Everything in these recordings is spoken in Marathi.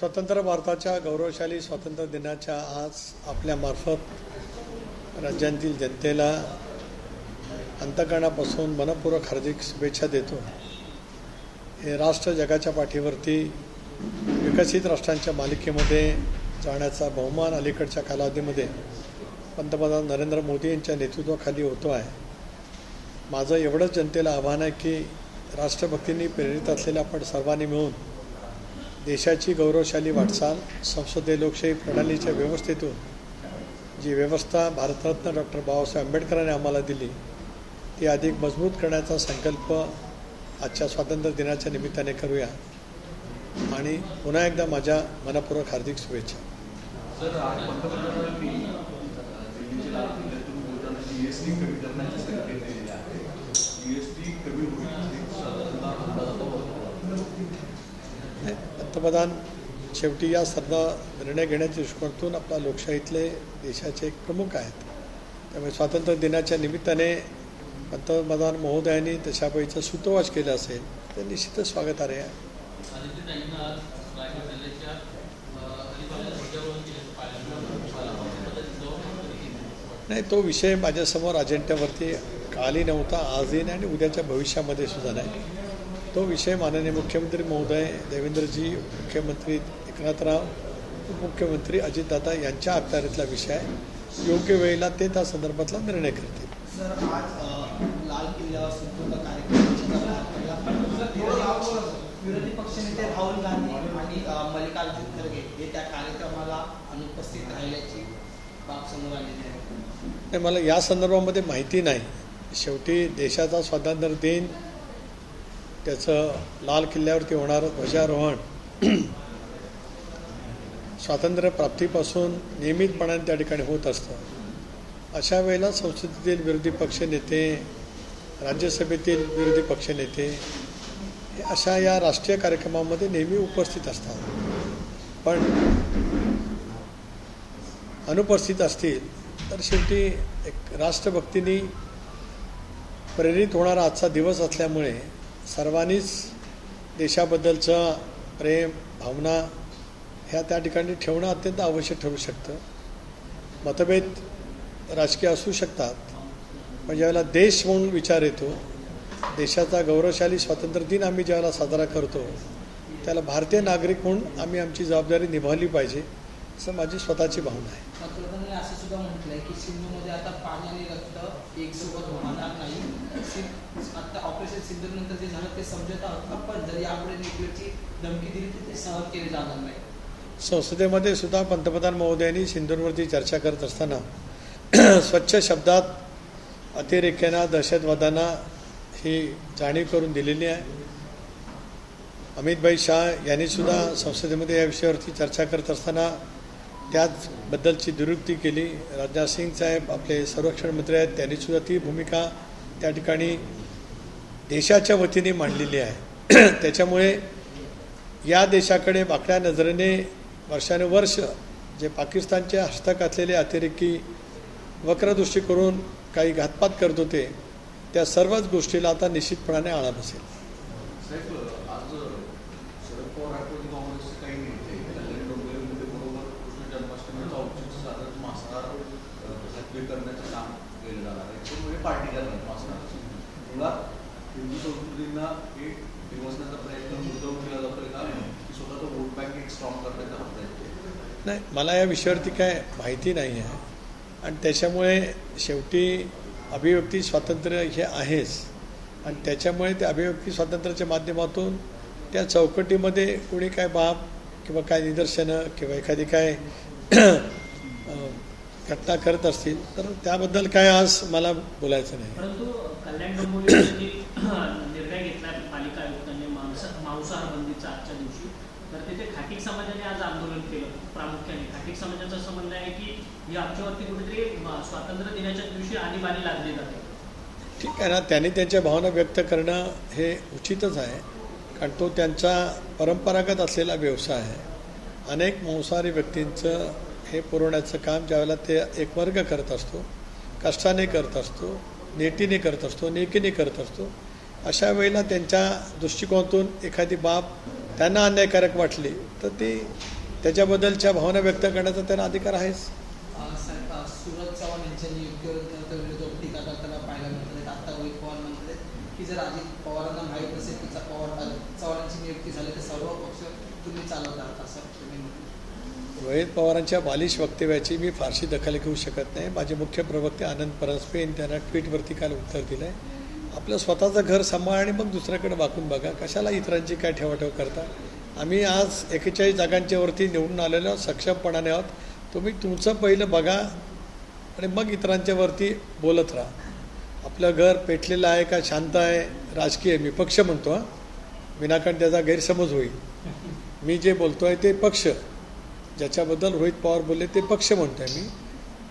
स्वतंत्र भारताच्या गौरवशाली स्वातंत्र्य दिनाच्या आज आपल्यामार्फत राज्यातील जनतेला अंतःकरणापासून मनपूर्वक हार्दिक शुभेच्छा देतो. हे राष्ट्र जगाच्या पाठीवरती विकसित राष्ट्रांच्या मालिकेमध्ये जाण्याचा बहुमान अलीकडच्या कालावधीमध्ये पंतप्रधान नरेंद्र मोदी यांच्या नेतृत्वाखाली होतो आहे. माझं एवढंच जनतेला आव्हान आहे की राष्ट्रभक्तींनी प्रेरित असलेल्या आपण सर्वांनी मिळून देशाची गौरवशाली वाटचाल संसदीय लोकशाही प्रणालीच्या व्यवस्थेतून जी व्यवस्था भारतरत्न डॉक्टर बाबासाहेब आंबेडकरांनी आम्हाला दिली ती अधिक मजबूत करण्याचा संकल्प आजच्या स्वातंत्र्य दिनाच्या निमित्ताने करूया. आणि पुन्हा एकदा माझ्या मनपूर्वक हार्दिक शुभेच्छा. सर, आज पंतप्रधानांनी जीएसटी कमी करण्याचे संकेत दिलेले आहेत. जीएसटी कमी पंतप्रधान शेवटी या सर्व निर्णय घेण्याच्या दृष्टिकोनातून आपल्या लोकशाहीतले देशाचे एक प्रमुख आहेत. त्यामुळे स्वातंत्र्य दिनाच्या निमित्ताने पंतप्रधान महोदयांनी तशापैकीचं सूतोवाच केलं असेल तर निश्चितच स्वागतार्ह आहे. नाही, तो विषय माझ्यासमोर अजेंड्यावरती कालही नव्हता, आजही नाही आणि उद्याच्या भविष्यामध्ये सुद्धा नाही. तो विषय माननीय मुख्यमंत्री महोदय देवेंद्रजी, मुख्यमंत्री एकनाथराव, उपमुख्यमंत्री अजितदादा यांच्या अखत्यारीतला विषय आहे. योग्य वेळेला ते त्या संदर्भातला निर्णय करतील. सर, आज लाल किल्ल्यावर संपूर्ण विरोधी पक्षनेते राहुल गांधी आणि मल्लिकार्जुन खरगे हे त्या कार्यक्रमाला अनुपस्थित राहिल्याची बाब समोर आलेली आहे. मला या संदर्भामध्ये माहिती नाही. शेवटी देशाचा स्वातंत्र्य दिन, त्याचं लाल किल्ल्यावरती होणारं ध्वजारोहण स्वातंत्र्य प्राप्तीपासून नियमितपणाने त्या ठिकाणी होत असतं. अशा वेळेला संसदेतील विरोधी पक्षनेते, राज्यसभेतील विरोधी पक्षनेते हे अशा या राष्ट्रीय कार्यक्रमामध्ये नेहमी उपस्थित असतात. पण अनुपस्थित असतील तर शेवटी एक राष्ट्रभक्तीने प्रेरित होणारा आजचा दिवस असल्यामुळे सर्वांनीच देशाबद्दलचं प्रेम, भावना ह्या त्या ठिकाणी ठेवणं अत्यंत आवश्यक ठरू शकतं. मतभेद राजकीय असू शकतात, पण ज्यावेळेला देश म्हणून विचार येतो, देशाचा गौरवशाली स्वातंत्र्य दिन आम्ही ज्यावेळेला साजरा करतो त्याला भारतीय नागरिक म्हणून आम्ही आमची जबाबदारी निभावली पाहिजे असं माझी स्वतःची भावना आहे. पंतप्रधानांनी असं सुद्धा म्हटलंय की सिंधूमध्ये आता पाणी आणि रक्त एकसोबत होणार नाही. आता ऑपरेशन सिंधू नंतर जे झालं ते समजता होतं, पण जर यापुढे न्यूक्लिअरची धमकी दिली तर ते सहन केले जाणार नाही. संसदेमध्ये सुद्धा पंतप्रधान महोदयांनी सिंधूवरती चर्चा करत असताना स्वच्छ शब्दात अतिरेक्यांना, दहशतवाद्यांना ही जाणीव करून दिलेली आहे. अमित शाह यांनी सुद्धा संसदेमध्ये या विषयावरती चर्चा करत असताना त्याचबद्दलची दुरुक्ती केली. राजनाथ सिंग साहेब आपले संरक्षण मंत्री आहेत, त्यांनीसुद्धा ती भूमिका त्या ठिकाणी देशाच्या वतीने मांडलेली आहे. त्याच्यामुळे या देशाकडे वाकड्या नजरेने वर्षानुवर्ष जे पाकिस्तानच्या हस्तक असलेले अतिरेकी वक्रदृष्टी करून काही घातपात करत होते त्या सर्वच गोष्टीला आता निश्चितपणाने आळा बसेल. साहेब, आज शरद पवार राष्ट्रवादी काँग्रेसचे काही नेते कल्याण डोंबिवलीमध्ये बरोबर कृष्ण जन्माष्टमीचं औचित्य साधत मांसाहार घातले करण्याचं काम केलं जाणार आहे. तो म्हणजे पार्टी करणार मांसाहार मुळात हिंदू संस्कृतींना एक दिवसण्याचा प्रयत्न मुद्दाम केला जातोय का की स्वतःचा वोट बँक एक स्ट्रॉंग करण्याचा प्रयत्न? नाही, मला या विषयावरती काय माहिती नाही आहे. आणि त्याच्यामुळे शेवटी अभिव्यक्ती स्वातंत्र्य हे आहेच आणि त्याच्यामुळे त्या अभिव्यक्ती स्वातंत्र्याच्या माध्यमातून त्या चौकटीमध्ये कोणी काय बाब किंवा काय निदर्शनं किंवा एखादी काय घटना करत असतील तर त्याबद्दल काय आज मला बोलायचं नाही. परंतु कल्याण डोंबिवलीमध्ये निर्णय घेतला पालिका आयुक्तांनी मांसाहार बंदीचा आजच्या दिवशी, तर तिथे खाटीक समाजाने आज आंदोलन केलं. प्रामुख्याने खाटीक समाजाचं असं म्हणणं आहे की ही आमच्यावरती कुठेतरी स्वातंत्र्य दिनाच्या दिवशी आणीबाणी लादली जाते. ठीक आहे ना, त्यांनी त्यांच्या भावना व्यक्त करणं हे उचितच आहे, कारण तो त्यांचा परंपरागत असलेला व्यवसाय आहे. अनेक मांसाहारी व्यक्तींचं हे पुरवण्याचं काम ज्यावेळेला ते एक वर्ग करत असतो, कष्टाने करत असतो, नेटीने करत असतो, नेकीने करत असतो, अशा वेळेला त्यांच्या दृष्टिकोनातून एखादी बाब त्यांना अन्यायकारक वाटली तर ती त्याच्याबद्दलच्या भावना व्यक्त करण्याचा त्यांना अधिकार आहेच. सुरज चव्हाण यांच्या नियुक्तीवर विरोधक टीका करताना पाहायला मिळतात. आता रोहित पवार म्हणतात की जर अजित पवारांना माहीत नसेल की चव्हाणांची नियुक्ती झाली तर सर्व पक्ष तुम्ही चालवतात असं तुम्ही म्हटलं. रोहित पवारांच्या बालिश वक्तव्याची मी फारशी दखल घेऊ शकत नाही. माझे मुख्य प्रवक्ते आनंद परांजपे यांनी त्यांना ट्विटवरती काल उत्तर दिलं आहे. आपलं स्वतःचं घर सांभाळ आणि मग दुसऱ्याकडे वाकून बघा, कशाला इतरांची काय ठेवाठेव करता. आम्ही आज 41 जागांच्यावरती निवडून आलेलो आहोत, सक्षमपणाने आहोत. तुम्ही तुमचं पहिलं बघा आणि मग इतरांच्यावरती बोलत राहा. आपलं घर पेटलेलं आहे का शांत आहे, राजकीय मी पक्ष म्हणतो, विनाकारण त्याचा गैरसमज होईल. मी जे बोलतो आहे ते पक्ष, ज्याच्याबद्दल रोहित पवार बोलले ते पक्ष म्हणतो आहे मी.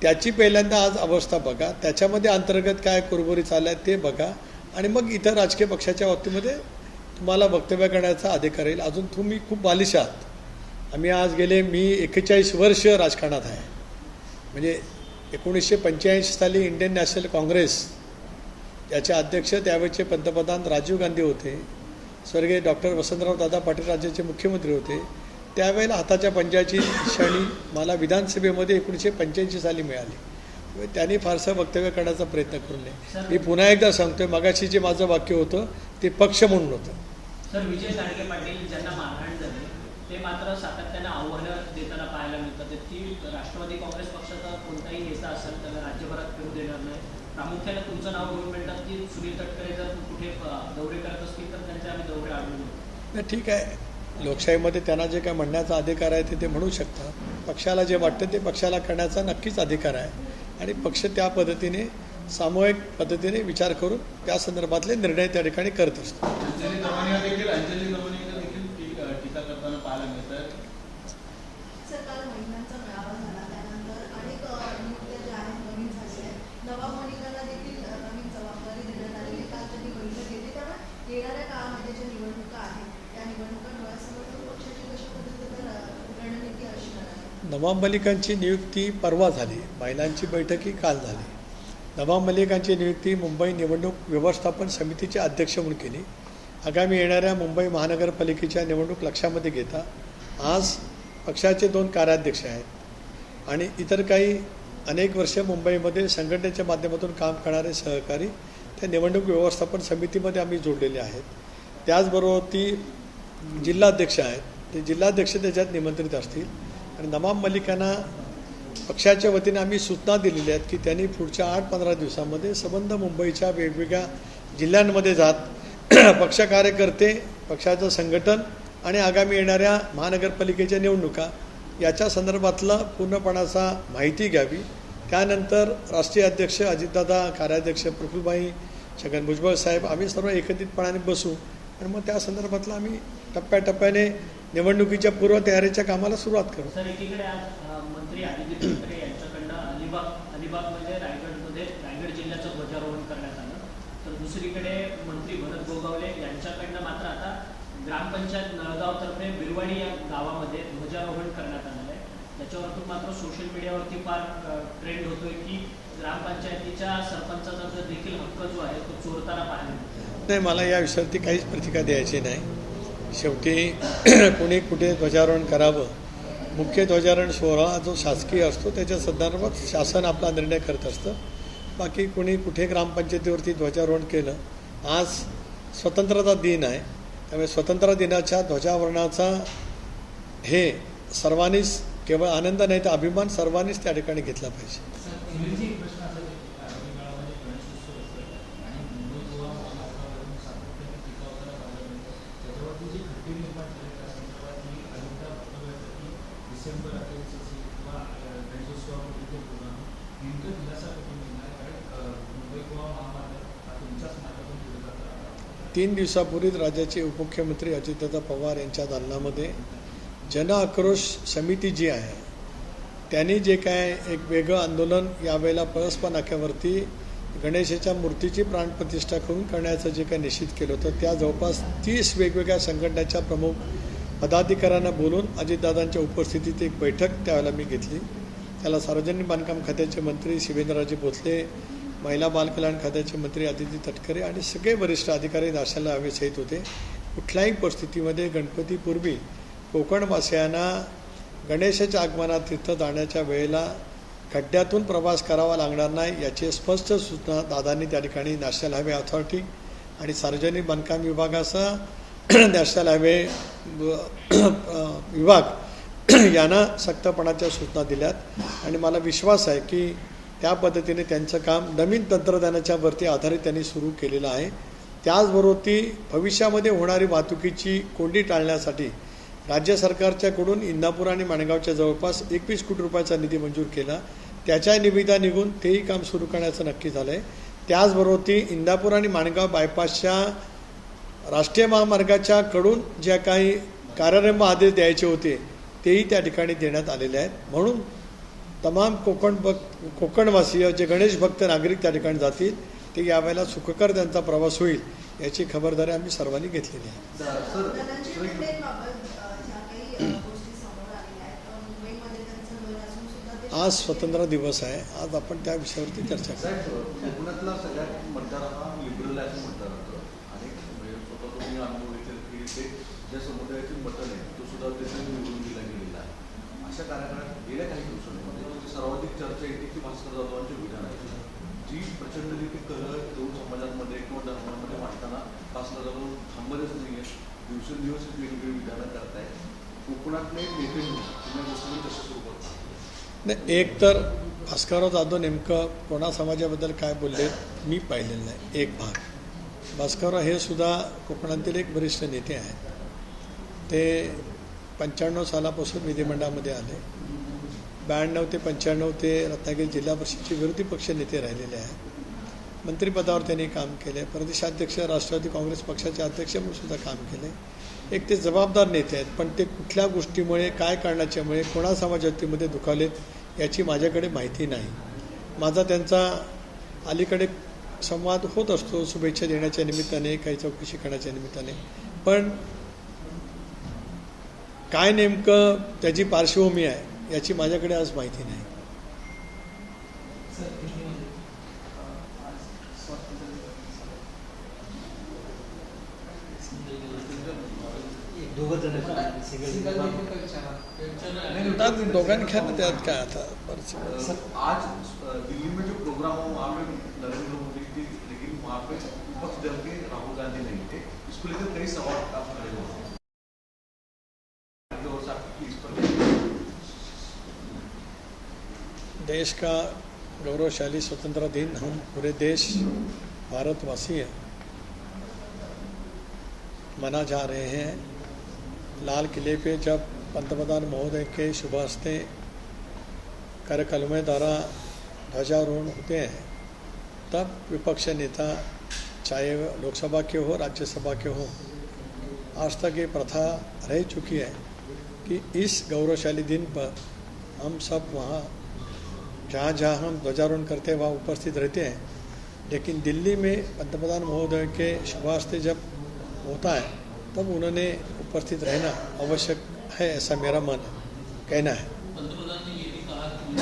त्याची पहिल्यांदा आज अवस्था बघा, त्याच्यामध्ये अंतर्गत काय कुरबुरी चालल्या आहेत ते बघा आणि मग इतर राजकीय पक्षाच्या बाबतीमध्ये तुम्हाला वक्तव्य करण्याचा अधिकार येईल. अजून तुम्ही खूप बालिश आहात. आम्ही आज मी 41 वर्ष राजकारणात आहे. म्हणजे 1985 साली इंडियन नॅशनल काँग्रेस याचे अध्यक्ष त्यावेळेचे पंतप्रधान राजीव गांधी होते. स्वर्गीय डॉक्टर वसंतराव दादा पाटील राज्याचे मुख्यमंत्री होते. त्यावेळेला हाताच्या पंजाची क्षणी मला विधानसभेमध्ये 1985 साली मिळाली. त्यांनी फारसं वक्तव्य करण्याचा प्रयत्न करू नये. मी पुन्हा एकदा सांगतोय, मगाशी जे माझं वाक्य होतं ते पक्ष म्हणून होतं. सर, विजय साळके पाटील ज्यांना मारहाण झाली ते मात्र सातत्यानं आव्हानं देताना पाहायला मिळतात की राष्ट्रवादी काँग्रेस पक्षाचा कोणताही नेता असेल त्याला राज्यभरात फिरू देणार नाही. प्रामुख्याने तुमचं नाव घेऊन म्हणतात की सुनील तटकरे जर कुठे दौरे करत असतील तर त्यांचे आम्ही दौरे आढळून. नाही, ठीक आहे, लोकशाहीमध्ये त्यांना जे काय म्हणण्याचा अधिकार आहे ते म्हणू शकतात. पक्षाला जे वाटतं ते पक्षाला करण्याचा नक्कीच अधिकार आहे आणि पक्ष त्या पद्धतीने सामूहिक पद्धतीने विचार करून त्या संदर्भातले निर्णय त्या ठिकाणी करत असतो. अंजली दमनिया देखील टीका करताना पाहायला मिळतात. सरकार महिलांचा मेळावा झाला त्यानंतर अनेक नियुक्त्या ज्या आहेत नवीन झालेल्या आहेत. नवाब मलिकांना देखील नवीन जबाबदारी देण्यात आलेली. काल त्यांनी बैठक घेतली. त्यामुळे येणाऱ्या काळामध्ये ज्या निवडणुका आहेत त्या निवडणुका डोळ्यासमोर पक्षाची कशा पद्धतीने रणनीती असणार आहे. नवाब मलिकांची नियुक्ती परवा झाली. महिलांची बैठकी काल झाली. नवाब मलिकांची नियुक्ती मुंबई निवडणूक व्यवस्थापन समितीचे अध्यक्ष म्हणून केली. आगामी येणाऱ्या मुंबई महानगरपालिकेच्या निवडणूक लक्षामध्ये घेता आज पक्षाचे 2 कार्याध्यक्ष आहेत आणि इतर काही अनेक वर्ष मुंबईमध्ये संघटनेच्या माध्यमातून काम करणारे सहकारी त्या निवडणूक व्यवस्थापन समितीमध्ये आम्ही जोडलेले आहेत. त्याचबरोबर ती जिल्हाध्यक्ष आहेत, ते जिल्हाध्यक्ष त्याच्यात निमंत्रित असतील. आणि नवाब मलिकांना पक्षाच्या वतीने आम्ही सूचना दिलेल्या आहेत की त्यांनी पुढच्या 8-15 दिवसामध्ये संबंध मुंबईच्या वेगवेगळ्या जिल्ह्यांमध्ये जात पक्ष कार्यकर्ते, पक्षाचं संघटन आणि आगामी येणाऱ्या महानगरपालिकेच्या निवडणुका याच्या संदर्भातला पूर्णपणाचा माहिती घ्यावी. त्यानंतर राष्ट्रीय अध्यक्ष अजितदादा, कार्याध्यक्ष प्रफुल्लभाई, छगन भुजबळ साहेब आम्ही सर्व एकत्रितपणाने बसू आणि मग त्या संदर्भातला आम्ही टप्प्याटप्प्याने निवडणुकीच्या पूर्वतयारीच्या कामाला सुरुवात करू. सर, एकीकडे आज मंत्री आदित्य ठाकरे यांच्याकडनं अलिबाग म्हणजे रायगड जिल्ह्याचं ध्वजारोहण करण्यात आलं. तर दुसरीकडे मंत्री भरत गोगावले यांच्याकडनं मात्र आता ग्रामपंचायत नळगावतर्फे बिरवाडी या गावामध्ये ध्वजारोहण करण्यात आलेलं आहे. त्याच्यावरतून मात्र सोशल मीडियावरती फार ट्रेंड होतोय की ग्रामपंचायतीच्या सरपंचाचा देखील हक्क जो आहे तो चोरताना पाहायला मिळतो. नाही, मला या विषयावरती काहीच प्रतिक्रिया द्यायची नाही. शेवटी कोणी कुठे ध्वजारोहण करावं, मुख्य ध्वजारोहण सोहळा जो शासकीय असतो त्याच्या संदर्भात शासन आपला निर्णय करत असतं. बाकी कोणी कुठे ग्रामपंचायतीवरती ध्वजारोहण केलं, आज स्वतंत्रता दिन आहे त्यामुळे स्वतंत्र दिनाच्या ध्वजारोहणाचा हे सर्वांनीच केवळ आनंद नाही तर अभिमान सर्वांनीच त्या ठिकाणी घेतला पाहिजे. तीन दिवसापूर्वीच राज्याचे उपमुख्यमंत्री अजितदादा पवार यांच्या दालनामध्ये जनआक्रोश समिती जी आहे त्यांनी जे काय एक वेगळं आंदोलन यावेळेला परस्पर नाक्यावरती गणेशाच्या मूर्तीची प्राणप्रतिष्ठा करून करण्याचं जे काही निश्चित केलं होतं त्या जवळपास 30 वेगवेगळ्या संघटनेच्या प्रमुख पदाधिकाऱ्यांना बोलून अजितदादांच्या उपस्थितीत एक बैठक त्यावेळेला मी घेतली. त्याला सार्वजनिक बांधकाम खात्याचे मंत्री शिवेंद्रराजे भोसले, महिला बालकल्याण खात्याचे मंत्री आदिती तटकरे आणि सगळे वरिष्ठ अधिकारी दाशाला यावेळेस येत होते. कुठल्याही परिस्थितीमध्ये गणपतीपूर्वी कोकणवासियांना गणेशाच्या आगमनात तिथं जाण्याच्या वेळेला खड्ड्यातून प्रवास करावा लागणार नाही याची स्पष्ट सूचना दादांनी त्या ठिकाणी नॅशनल हायवे अथॉरिटी आणि सार्वजनिक बांधकाम विभागासह नॅशनल हायवे विभाग यांना सक्तपणाच्या सूचना दिल्यात आणि मला विश्वास आहे की त्या पद्धतीने त्यांचं काम नवीन तंत्रज्ञानाच्या वरती आधारित त्यांनी सुरू केलेलं आहे. त्याचबरोबर ती भविष्यामध्ये होणारी वाहतुकीची कोंडी टाळण्यासाठी राज्य सरकारच्याकडून इंदापूर आणि माणगावच्या जवळपास 21 कोटी रुपयाचा निधी मंजूर केला. त्याच्या निविदा निघून तेही काम सुरू करण्याचं नक्की झालं आहे. त्याचबरोबर ती इंदापूर आणि माणगाव बायपासच्या राष्ट्रीय महामार्गाच्या कडून ज्या काही कार्यारंभ आदेश द्यायचे होते तेही त्या ठिकाणी देण्यात आलेले आहेत. म्हणून तमाम कोकणवासीय जे गणेश भक्त नागरिक त्या ठिकाणी जातील ते यावेळेला सुखकर त्यांचा प्रवास होईल याची खबरदारी आम्ही सर्वांनी घेतलेली आहे. धनंजय मुंडेंबाबत ज्या काही गोष्टी समोर आलेल्या आहेत, मुंबईमध्ये त्यांचं घर असून सुद्धा ते आज स्वतंत्र दिवस आहे. आज आपण त्या विषयावरती चर्चा करू. साहेब, कोकणातला सगळ्यात मतदार हा लिबरल आहे असं म्हणतात होतं. अनेक म्हणजे स्वतः तुम्ही अनुभव घेतले की ते ज्या समुदायातील मतं नाही तो सुद्धा त्याचे निवडून दिला गेलेला आहे. अशा कार्यक्रमात गेल्या काही दिवसांमध्ये सर्वाधिक चर्चा येते की भास्कर जाधवांचे विधान आहे जी प्रचंड रीती कलह दोन समाजांमध्ये किंवा धर्मांमध्ये वाटताना भास्कर जाधव थांबतच नाही आहे. दिवसेंदिवस वेगवेगळी विधानं करताय. कोकणातले नेते तुम्ही गोष्टी कशा सुरू करता? नाही, एक तर भास्करराव जाधव नेमकं कोणा समाजाबद्दल काय बोलले मी पाहिलेलं नाही. एक भाग भास्करराव हे सुद्धा कोकणातील एक वरिष्ठ नेते आहेत. ते 95 सालापासून विधिमंडळामध्ये आले. 92 ते 95 ते रत्नागिरी जिल्हा परिषदेचे विरोधी पक्ष नेते राहिलेले आहेत. मंत्रिपदावर त्यांनी काम केले. प्रदेशाध्यक्ष राष्ट्रवादी काँग्रेस पक्षाचे अध्यक्ष म्हणून सुद्धा काम केले. एक ते जबाबदार नेते आहेत. पण ते कुठल्या गोष्टीमुळे काय कारणाच्यामुळे कोणा समाजातीमध्ये दुखावलेत याची माझ्याकडे माहिती नाही. माझा त्यांचा अलीकडे संवाद होत असतो शुभेच्छा देण्याच्या निमित्ताने काही चौकशी करण्याच्या निमित्ताने. पण काय नेमकं त्याची पार्श्वभूमी आहे याची माझ्याकडे आज माहिती नाही. सर, दिल्लीमध्ये आज स्वातंत्र्य सिंगल आता दोघांनी खेळणं त्यात काय आता बरंच. आज दिल्ली में जो प्रोग्राम हो वहाँ पे नरेंद्र मोदी जी, लेकिन वहाँ पे विपक्ष दल के राहुल गांधी नहीं थे. इसको लेकर कई सवाल आप खड़े हो. देश का गौरवशाली स्वतंत्रता दिन हम पूरे देश भारतवासी मना जा रहे हैं. लाल किले पे जब पंतप्रधान महोदय के शुभ हस्ते कार्यक्रम द्वारा ध्वजारोहण होते हैं तब विपक्ष नेता चाहे लोकसभा के हो राज्यसभा के हो आज तक ये प्रथा रह चुकी है कि इस गौरवशाली दिन पर हम सब वहाँ जहाँ जहाँ हम ध्वजारोहण करते हैं वहाँ उपस्थित रहते हैं. लेकिन दिल्ली में पंतप्रधान महोदय के शुभ हस्ते जब होता है तब उन्होंने उपस्थित रहना आवश्यक है ऐसा मेरा कहना है. पंतप्रधान ने ये भी कहा कि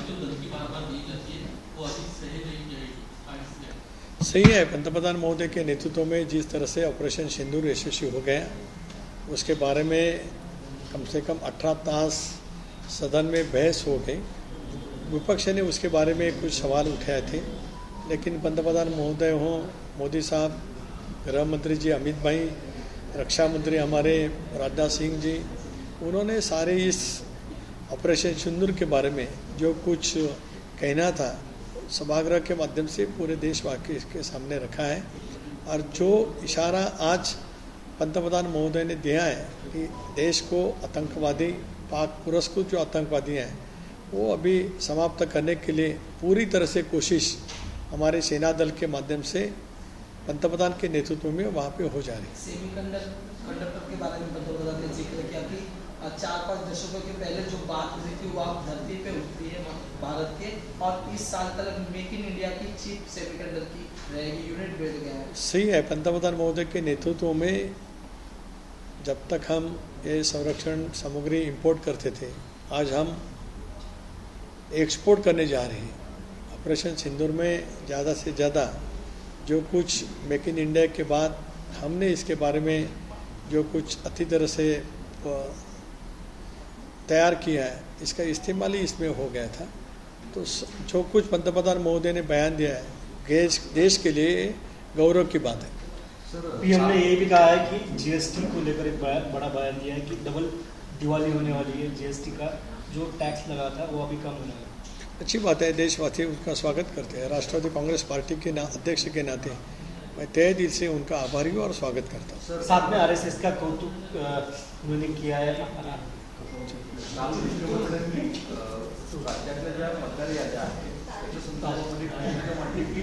जो धमकी बार-बार दी जाती है वो अभी सही नहीं जाएगी. सही है. पंतप्रधान महोदय के नेतृत्व में जिस तरह से ऑपरेशन सिंदूर यशस्वी हो गया उसके बारे में कम से कम 18 तास सदन में बहस हो गई. विपक्ष ने उसके बारे में कुछ सवाल उठाए थे लेकिन पंतप्रधान महोदय हों, मोदी साहब, गृह मंत्री जी अमित भाई, रक्षा मंत्री हमारे राजनाथ सिंह जी, उन्होंने सारे इस ऑपरेशन सिंदूर के बारे में जो कुछ कहना था सभागृह के माध्यम से पूरे देशवासी के सामने रखा है. और जो इशारा आज पंतप्रधान महोदय ने दिया है कि देश को आतंकवादी पाक पुरस्कृत जो आतंकवादी हैं वो अभी समाप्त करने के लिए पूरी तरह से कोशिश हमारे सेना दल के माध्यम से पंतप्रधान के नेतृत्व में वहाँ पे हो जा रही है. सेमीकंडक्टर के बारे में पंतप्रधान ने जिक्र किया कि 4-5 दशकों के पहले जो बात हुई थी वो आप धरती पे उठती है भारत के, और इस साल तक मेक इन इंडिया की चिप सेमीकंडक्टर की रहेगी, यूनिट बढ़ गया है. सही है. पंतप्रधान महोदय के नेतृत्व में जब तक हम ये संरक्षण सामग्री इंपोर्ट करते थे आज हम एक्सपोर्ट करने जा रहे हैं. ऑपरेशन सिंदूर में ज़्यादा से ज़्यादा जो कुछ मेक इन इंडिया के बाद हमने इसके बारे में जो कुछ अच्छी तरह से तैयार किया है, इसका इस्तेमाल ही इसमें हो गया था। तो जो कुछ पंतप्रधान महोदय ने बयान दिया है देश के लिए गौरव की बात है। पीएम ने ये भी कहा है कि जीएसटी को लेकर एक बड़ा बयान दिया है कि डबल दिवाली होने वाली है, जीएसटी का जो टैक्स लगा था वो अभी कम होने वाला है। अच्छी बात है, देशवासी उनका स्वागत करते हैं। राष्ट्रवादी कांग्रेस पार्टी के अध्यक्ष के नाते मैं तहे दिल से उनका आभारी हूँ और स्वागत करता हूँ। साथ में आरएसएस का कौतुक उन्होंने किया है। काल मुख्यमंत्र्यांनी राज्यातल्या ज्या मतदार याद्या आहेत त्याच्या संदर्भामध्ये भूमिका मांडली की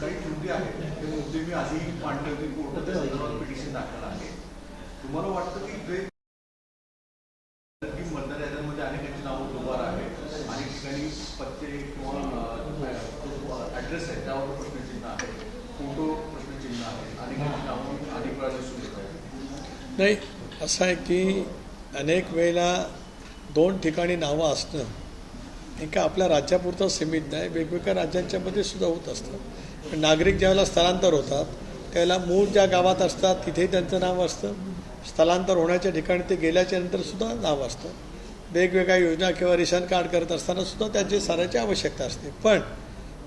काही त्रुटी आहेत, ते मुद्दे मी आधी मांडले होते, कोर्टात त्या संदर्भात पिटिशन दाखल आहे। तुम्हाला वाटतं की मतदार याद्यांमध्ये अनेकांची नावं दुबार आहेत, अनेक ठिकाणी पत्ते किंवा ॲड्रेस आहे त्यावर प्रश्नचिन्ह आहे, फोटो प्रश्नचिन्ह आहे, अनेकांची नावं अनेक वेळा दिसून येत आहेत? नाही, असं आहे की अनेक वेळेला 2 ठिकाणी नावं असणं एका आपल्या राज्यापुरतं सीमित नाही, वेगवेगळ्या राज्यांच्यामध्ये सुद्धा होत असतं। नागरिक ज्यावेळेला स्थलांतर होतात त्यावेळेला मूळ ज्या गावात असतात तिथेही त्यांचं नाव असतं, स्थलांतर होण्याच्या ठिकाणी ते गेल्याच्या नंतर सुद्धा नाव असतं। वेगवेगळ्या योजना किंवा रेशन कार्ड करत असताना सुद्धा त्याची सारायची आवश्यकता असते, पण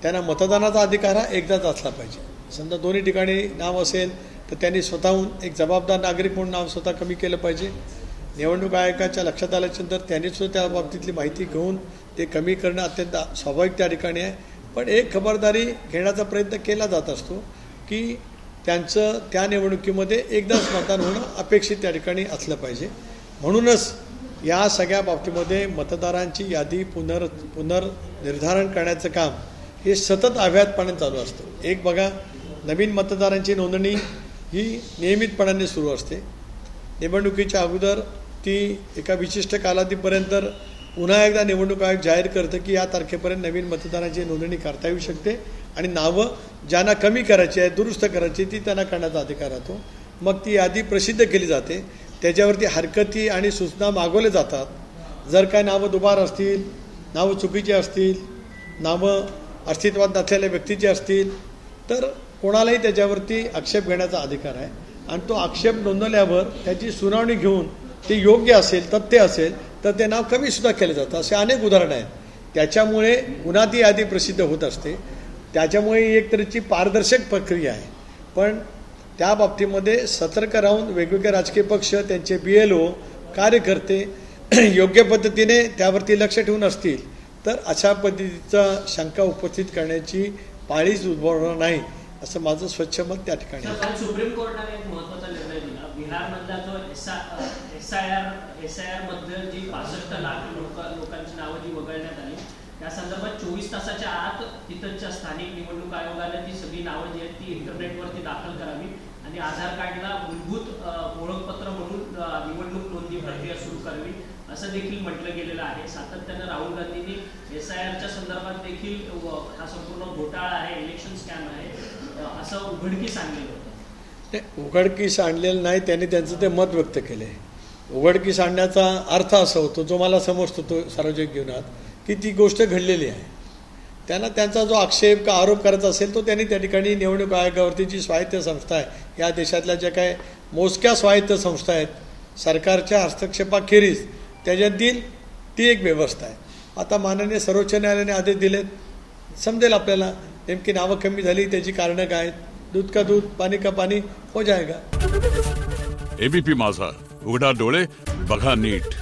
त्यांना मतदानाचा अधिकार हा एकदाच असला पाहिजे। समजा दोन्ही ठिकाणी नाव असेल तर त्यांनी स्वतःहून एक जबाबदार नागरिक म्हणून नाव स्वतः कमी केलं पाहिजे। निवडणूक आयोगाच्या लक्षात आल्याच्यानंतर त्यांनी सुद्धा त्या बाबतीतली माहिती घेऊन ते कमी करणं अत्यंत स्वाभाविक त्या ठिकाणी आहे। पण एक खबरदारी घेण्याचा प्रयत्न केला जात असतो की त्यांचं त्या निवडणुकीमध्ये एकदाच मतदान होणं अपेक्षित त्या ठिकाणी असलं पाहिजे। म्हणूनच या सगळ्या बाबतीमध्ये मतदारांची यादी पुनर्निर्धारण करण्याचं काम हे सतत अव्याहतपणे चालू असतं। एक बघा, नवीन मतदारांची नोंदणी ही नियमितपणाने सुरू असते। निवडणुकीच्या अगोदर ती एका विशिष्ट कालावधीपर्यंत पुन्हा एकदा निवडणूक आयोग जाहीर करतं की या तारखेपर्यंत नवीन मतदारांची नोंदणी करता येऊ शकते आणि नावं ज्यांना कमी करायची आहे, दुरुस्त करायची, ती त्यांना करण्याचा अधिकार राहतो। मग ती यादी प्रसिद्ध केली जाते, त्याच्यावरती हरकती आणि सूचना मागवल्या जातात। जर काय नावं दुबार असतील, नावं चुकीची असतील, नावं अस्तित्वात नसलेल्या व्यक्तीची असतील तर कोणालाही त्याच्यावरती आक्षेप घेण्याचा अधिकार आहे आणि तो आक्षेप नोंदवल्यावर त्याची सुनावणी घेऊन ते योग्य असेल, तथ्य असेल तर ते नाव कमी सुद्धा केलं जातं। असे अनेक उदाहरणं आहेत। त्याच्यामुळे पुन्हा ती यादी प्रसिद्ध होत असते। त्याच्यामुळे एक तऱ्हेची पारदर्शक प्रक्रिया आहे। पण त्या बाबतीमध्ये सतर्क राहून वेगवेगळे राजकीय पक्ष, त्यांचे BLO कार्यकर्ते योग्य पद्धतीने त्यावरती लक्ष ठेवून असतील तर अशा पद्धतीचा शंका उपस्थित करण्याची पाळीच उद्भवणार नाही, असं माझं स्वच्छ मत त्या ठिकाणी आहे। काल सुप्रीम कोर्टाने एक महत्त्वाचा निर्णय दिला। बिहारमधला जो SIR मध्ये जी 65 लाख लोकांची नावं जी वगळण्यात आली त्या संदर्भात 24 तासाच्या आत तिथच्या स्थानिक निवडणूक आयोगाने ती सगळी नावं जी आहेत ती इंटरनेटवरती दाखल करावी आणि आधार कार्डला मूलभूत ओळखपत्र म्हणून निवडणूक नोंदणी प्रक्रिया सुरू करावी असं देखील म्हटलं गेलेलं आहे। सातत्यानं राहुल गांधींनी SIRच्या संदर्भात देखील हा संपूर्ण घोटाळा आहे, इलेक्शन स्कॅम आहे असं उघडकीस आणलेलं होतं। उघडकीस आणलेलं नाही, त्यांनी त्यांचं ते मत व्यक्त केले। उघडकीस आणण्याचा अर्थ असा होतो, जो मला समजतो तो सार्वजनिक जीवनात, की ती गोष्ट घडलेली आहे। त्यांना त्यांचा जो आक्षेप का आरोप करायचा असेल तो त्यांनी त्या ठिकाणी निवडणूक आयोगावरती जी स्वायत्त संस्था आहे, या देशातल्या ज्या काय मोजक्या स्वायत्त संस्था आहेत सरकारच्या हस्तक्षेपाखेरीज त्याच्यातील ती एक व्यवस्था आहे। आता माननीय सर्वोच्च न्यायालयाने आदेश दिलेत, समजेल आपल्याला नेमकी नावं कमी झाली त्याची कारणं काय आहेत। दूध का दूध, पानी का पानी हो जाएगा। ABP माझा, उघडा डोळे बघा नीट।